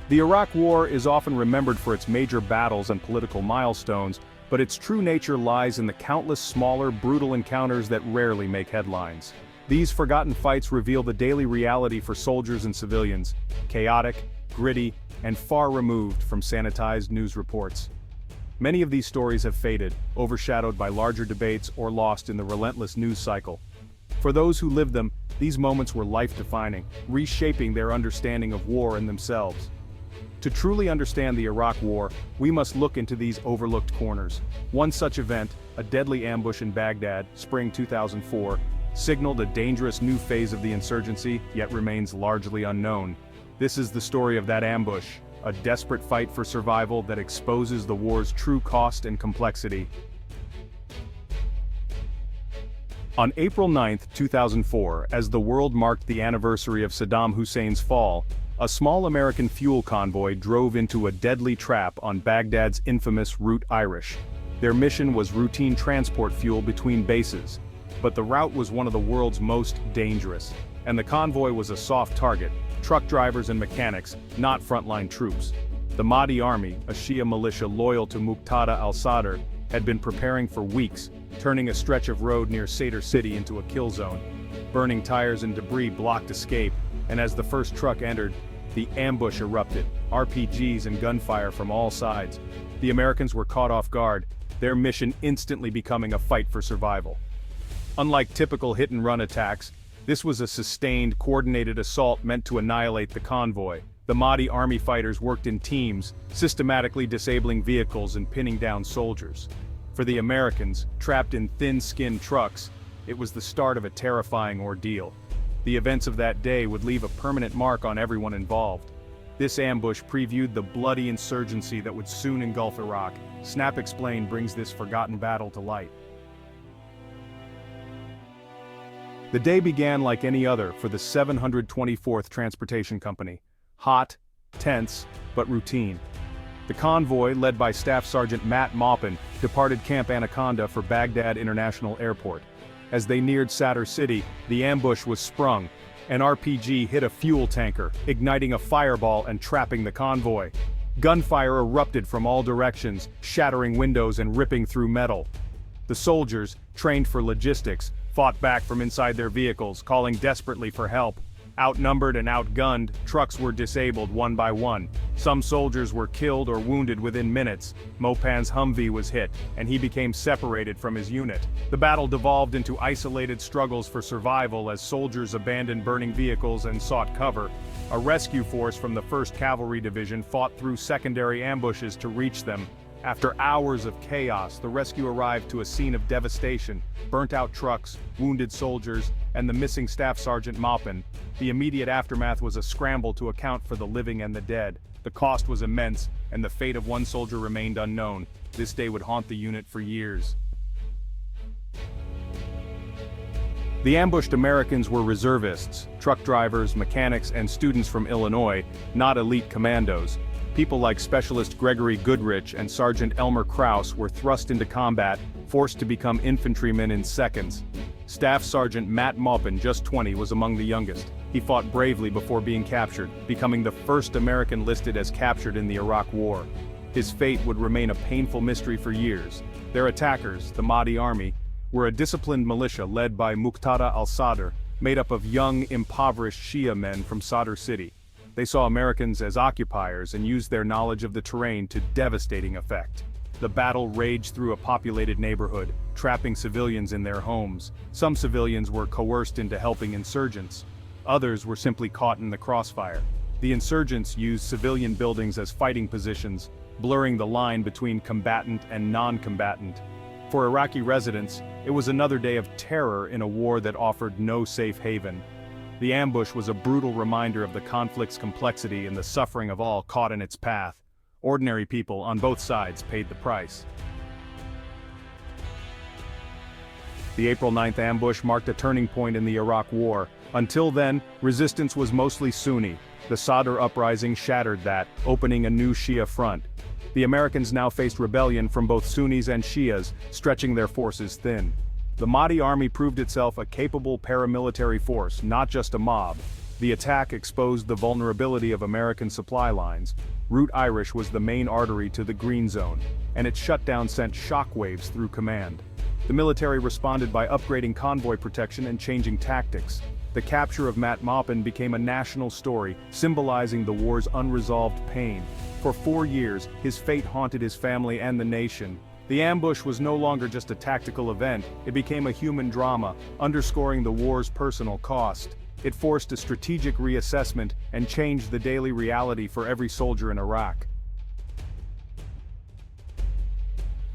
The Iraq War is often remembered for its major battles and political milestones, but its true nature lies in the countless smaller, brutal encounters that rarely make headlines. These forgotten fights reveal the daily reality for soldiers and civilians, chaotic, gritty, and far removed from sanitized news reports. Many of these stories have faded, overshadowed by larger debates or lost in the relentless news cycle. For those who lived them, these moments were life-defining, reshaping their understanding of war and themselves. To truly understand the Iraq War, we must look into these overlooked corners. One such event, a deadly ambush in Baghdad, spring 2004, signaled a dangerous new phase of the insurgency, yet remains largely unknown. This is the story of that ambush, a desperate fight for survival that exposes the war's true cost and complexity. On April 9, 2004, as the world marked the anniversary of Saddam Hussein's fall, a small American fuel convoy drove into a deadly trap on Baghdad's infamous Route Irish. Their mission was routine transport fuel between bases, but the route was one of the world's most dangerous, and the convoy was a soft target, truck drivers and mechanics, not frontline troops. The Mahdi Army, a Shia militia loyal to Muqtada al-Sadr, had been preparing for weeks, turning a stretch of road near Sadr City into a kill zone. Burning tires and debris blocked escape, and as the first truck entered, the ambush erupted, RPGs and gunfire from all sides. The Americans were caught off guard, their mission instantly becoming a fight for survival. Unlike typical hit-and-run attacks, this was a sustained, coordinated assault meant to annihilate the convoy. The Mahdi Army fighters worked in teams, systematically disabling vehicles and pinning down soldiers. For the Americans, trapped in thin-skinned trucks, it was the start of a terrifying ordeal. The events of that day would leave a permanent mark on everyone involved. This ambush previewed the bloody insurgency that would soon engulf Iraq. Snap Explained brings this forgotten battle to light. The day began like any other for the 724th Transportation Company. Hot, tense, but routine. The convoy, led by Staff Sergeant Matt Maupin, departed Camp Anaconda for Baghdad International Airport. As they neared Sadr City, the ambush was sprung. An RPG hit a fuel tanker, igniting a fireball and trapping the convoy. Gunfire erupted from all directions, shattering windows and ripping through metal. The soldiers, trained for logistics, fought back from inside their vehicles, calling desperately for help. Outnumbered and outgunned, trucks were disabled one by one. Some soldiers were killed or wounded within minutes. Maupin's Humvee was hit, and he became separated from his unit. The battle devolved into isolated struggles for survival as soldiers abandoned burning vehicles and sought cover. A rescue force from the 1st Cavalry Division fought through secondary ambushes to reach them. After hours of chaos, the rescue arrived to a scene of devastation, burnt-out trucks, wounded soldiers, and the missing Staff Sergeant Maupin. The immediate aftermath was a scramble to account for the living and the dead. The cost was immense, and the fate of one soldier remained unknown. This day would haunt the unit for years. The ambushed Americans were reservists, truck drivers, mechanics, and students from Illinois, not elite commandos. People like Specialist Gregory Goodrich and Sergeant Elmer Krause were thrust into combat, forced to become infantrymen in seconds. Staff Sergeant Matt Maupin, just 20, was among the youngest. He fought bravely before being captured, becoming the first American listed as captured in the Iraq War. His fate would remain a painful mystery for years. Their attackers, the Mahdi Army, were a disciplined militia led by Muqtada al-Sadr, made up of young, impoverished Shia men from Sadr City. They saw Americans as occupiers and used their knowledge of the terrain to devastating effect. The battle raged through a populated neighborhood, trapping civilians in their homes. Some civilians were coerced into helping insurgents. Others were simply caught in the crossfire. The insurgents used civilian buildings as fighting positions, blurring the line between combatant and non-combatant. For Iraqi residents, it was another day of terror in a war that offered no safe haven. The ambush was a brutal reminder of the conflict's complexity and the suffering of all caught in its path. Ordinary people on both sides paid the price. The April 9th ambush marked a turning point in the Iraq War. Until then, resistance was mostly Sunni. The Sadr uprising shattered that, opening a new Shia front. The Americans now faced rebellion from both Sunnis and Shias, stretching their forces thin. The Mahdi Army proved itself a capable paramilitary force, not just a mob. The attack exposed the vulnerability of American supply lines. Route Irish was the main artery to the Green Zone, and its shutdown sent shockwaves through command. The military responded by upgrading convoy protection and changing tactics. The capture of Matt Maupin became a national story, symbolizing the war's unresolved pain. For 4 years, his fate haunted his family and the nation. The ambush was no longer just a tactical event, it became a human drama, underscoring the war's personal cost. It forced a strategic reassessment and changed the daily reality for every soldier in Iraq.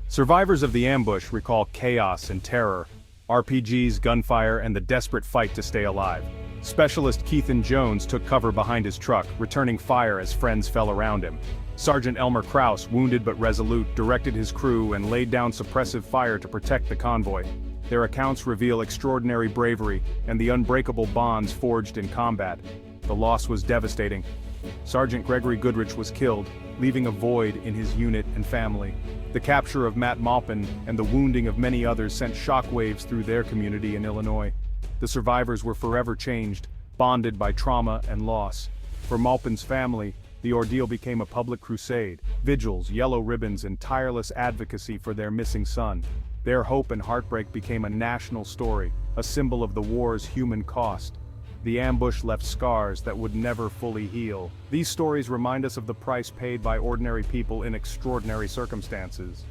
Survivors of the ambush recall chaos and terror, RPGs, gunfire, and the desperate fight to stay alive. Specialist Keithan Jones took cover behind his truck, returning fire as friends fell around him. Sergeant Elmer Krause, wounded but resolute, directed his crew and laid down suppressive fire to protect the convoy. Their accounts reveal extraordinary bravery and the unbreakable bonds forged in combat. The loss was devastating. Sergeant Gregory Goodrich was killed, leaving a void in his unit and family. The capture of Matt Maupin and the wounding of many others sent shockwaves through their community in Illinois. The survivors were forever changed, bonded by trauma and loss. For Maupin's family, the ordeal became a public crusade, vigils, yellow ribbons, and tireless advocacy for their missing son. Their hope and heartbreak became a national story, a symbol of the war's human cost. The ambush left scars that would never fully heal. These stories remind us of the price paid by ordinary people in extraordinary circumstances.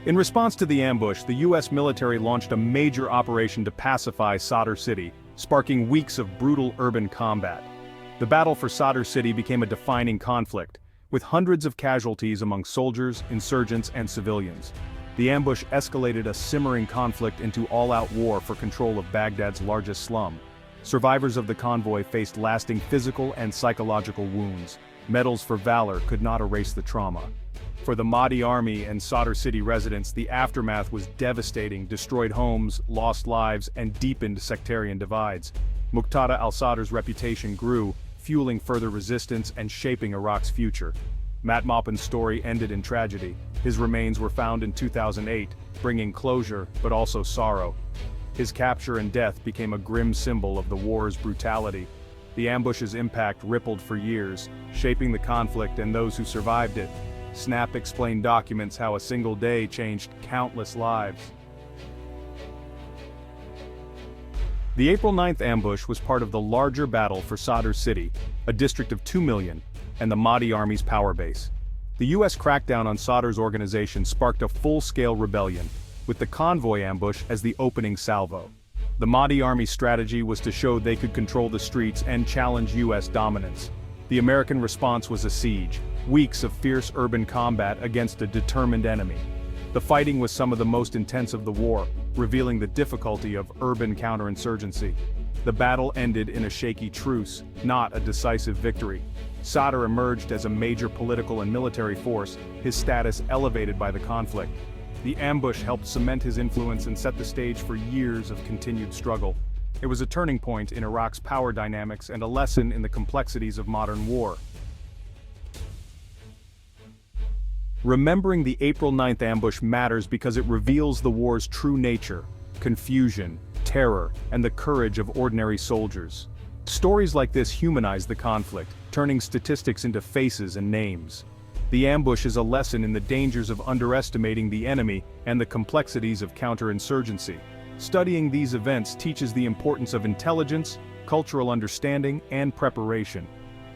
In response to the ambush, the U.S. military launched a major operation to pacify Sadr City, sparking weeks of brutal urban combat. The battle for Sadr City became a defining conflict, with hundreds of casualties among soldiers, insurgents, and civilians. The ambush escalated a simmering conflict into all-out war for control of Baghdad's largest slum. Survivors of the convoy faced lasting physical and psychological wounds. Medals for valor could not erase the trauma. For the Mahdi army and Sadr City residents, the aftermath was devastating, destroyed homes, lost lives, and deepened sectarian divides. Muqtada al-Sadr's reputation grew, fueling further resistance and shaping Iraq's future. Matt Maupin's story ended in tragedy. His remains were found in 2008, bringing closure but also sorrow. His capture and death became a grim symbol of the war's brutality. The ambush's impact rippled for years, shaping the conflict and those who survived it. Snap explained documents how a single day changed countless lives. The April 9th ambush was part of the larger battle for Sadr City, a district of 2 million, and the Mahdi army's power base. The U.S. crackdown on Sadr's organization sparked a full-scale rebellion, with the convoy ambush as the opening salvo. The Mahdi army's strategy was to show they could control the streets and challenge U.S. dominance. The American response was a siege, weeks of fierce urban combat against a determined enemy. The fighting was some of the most intense of the war, revealing the difficulty of urban counterinsurgency. The battle ended in a shaky truce, not a decisive victory. Sadr emerged as a major political and military force, his status elevated by the conflict. The ambush helped cement his influence and set the stage for years of continued struggle. It was a turning point in Iraq's power dynamics and a lesson in the complexities of modern war. Remembering the April 9th ambush matters because it reveals the war's true nature: confusion, terror, and the courage of ordinary soldiers. Stories like this humanize the conflict, turning statistics into faces and names. The ambush is a lesson in the dangers of underestimating the enemy and the complexities of counterinsurgency. Studying these events teaches the importance of intelligence, cultural understanding, and preparation.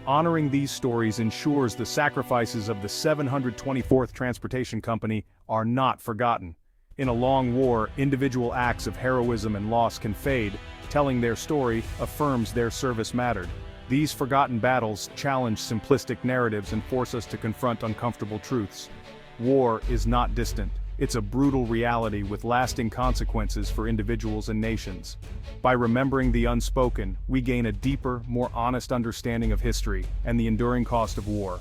Honoring these stories ensures the sacrifices of the 724th Transportation Company are not forgotten. In a long war, individual acts of heroism and loss can fade. Telling their story affirms their service mattered. These forgotten battles challenge simplistic narratives and force us to confront uncomfortable truths. War is not distant. It's a brutal reality with lasting consequences for individuals and nations. By remembering the unspoken, we gain a deeper, more honest understanding of history and the enduring cost of war.